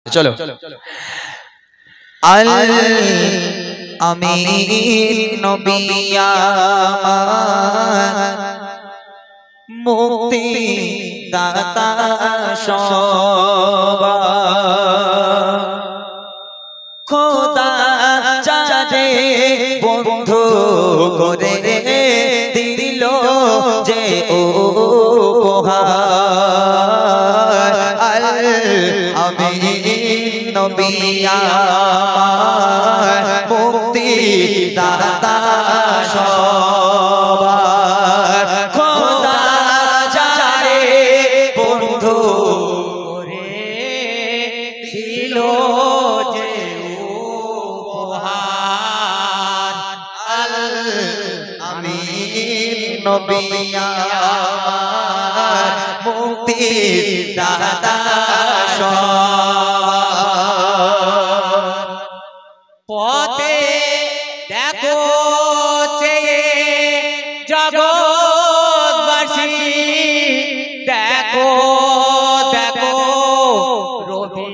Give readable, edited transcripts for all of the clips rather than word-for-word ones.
চলো আল আমিন নবী আমার মুক্তি দাতা সবার খোদা যারে বন্ধু করে দিল যে উপহার আল আমিন নবী আমার মুক্তি দাতা সবার খোদা যারে বন্ধু করে দিল যে উপহার আল আমিন নবী আমার মুক্তি দাতা পথে দেখো চেয়ে জগৎবাসী দেখো দেখো রবি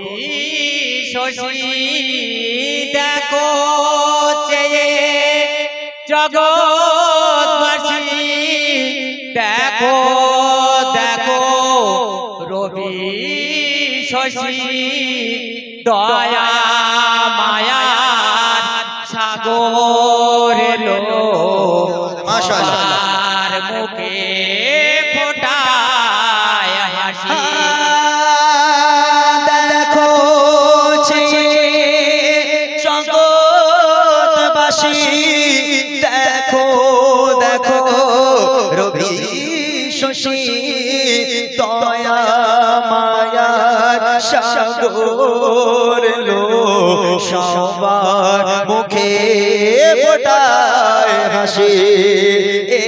শশী দেখো চেয়ে জগৎবাসী দেখো দেখো রবি শশী দয়া মায়ার সাগর এলো মাশাআল্লাহ মুখে ফোটায় হাসি দেখো জগৎবাসী দেখো দেখো রবি শশী দয়া মায়ার সাগর লো সবার মুখে ফোটায় হাসি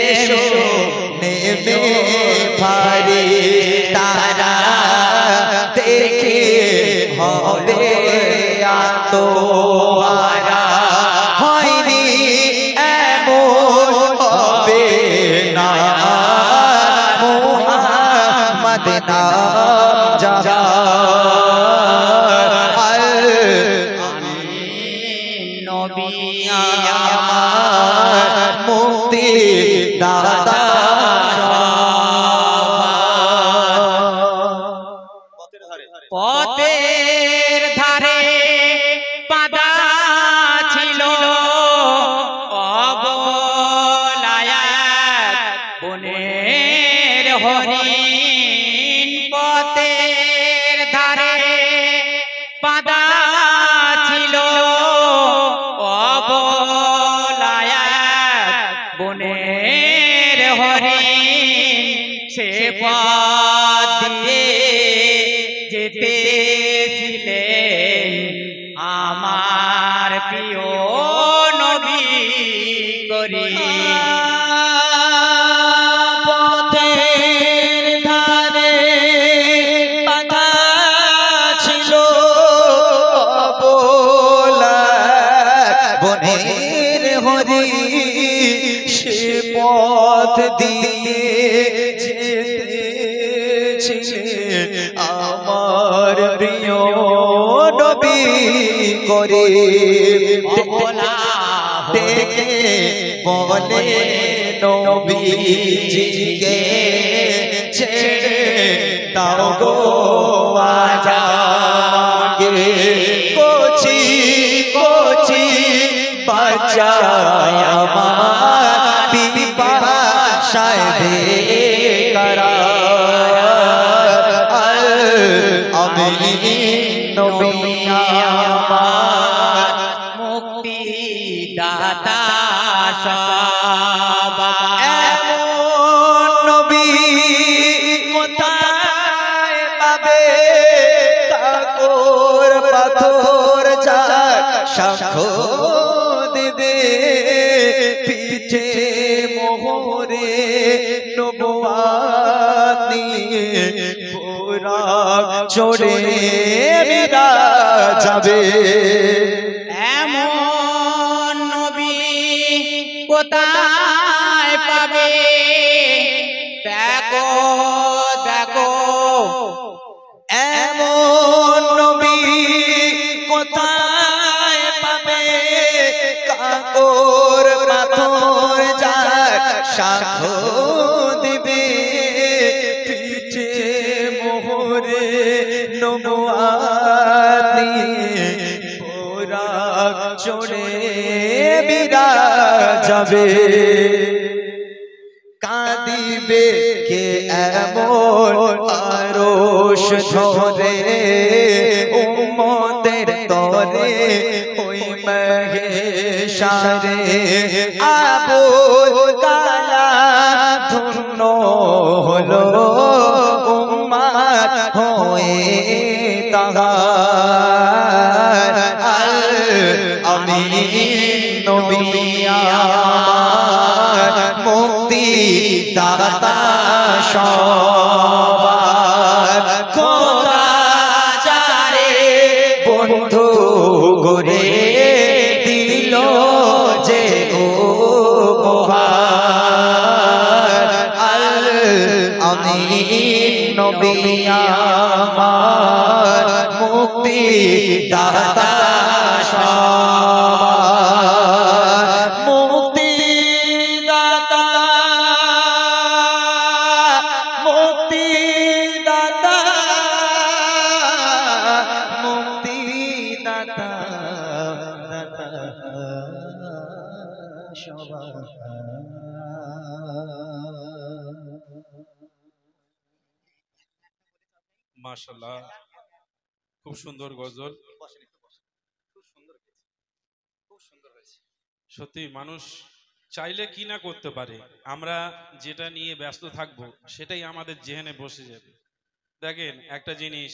এসো নেমে ভারে তারা দেখে হবে আতোয়ারা হয়নি এমন হবে না মুহাম্মদ নাম যারা নবী আমার মুক্তি দাতা পথের ধারে বাঁধা ছিল অবলায়াত বনের হরিণ পথের ধারে বাঁধা ছিল অবলায়াত বনের হরিণ সে পথ দিয়ে যেতেছিলেন আমার প্রিয় নবী করিম পথের ধারে বাঁধা ছিল অবলায়াত বনের হরিণ সে পথ দিয়ে যেতেছিলেন আমার প্রিয় নবী করিম ডেকে বলে নবীজিকে ছেড়ে দাও গো আজ আমাকে কচি কচি বাঁচায় আমার পিপাসায় বেকরার আল আমিন নবী আমার মুক্তি দাতা সবার এমন নবী কোথায় পাবে কাকর পাথর যার সাক্ষ্য দেবে পিঠে মোহরে নবুয়াত নিয়ে বুরাক চড়ে মেরা যাবে এমন নবী কোথায় পাবে দেখো দেখো এমন নবী পুরা চড়ে বিরা যাবে কাঁদিবে কে এমন আরশ ধরে উম্মতের তরে ওই মহেশারে আবুল কালাম ধন্য হলো উম্মত হয়ে তাহার আল আমিন নবী আমার মুক্তি দাতা সবার খোদা যারে বন্ধু গরে দিল যে উপহার আল আমিন নবী আমার মুক্তি দাতা সবার মুক্তি দাতা মুক্তি দাতা মুক্তি দাতা দাতা সবার মাশাআল্লাহ, খুব সুন্দর গজল। সত্যি মানুষ চাইলে কি না করতে পারে, আমরা যেটা নিয়ে ব্যস্ত থাকবো সেটাই আমাদের জেহেনে বসে যাবে। দেখেন একটা জিনিস,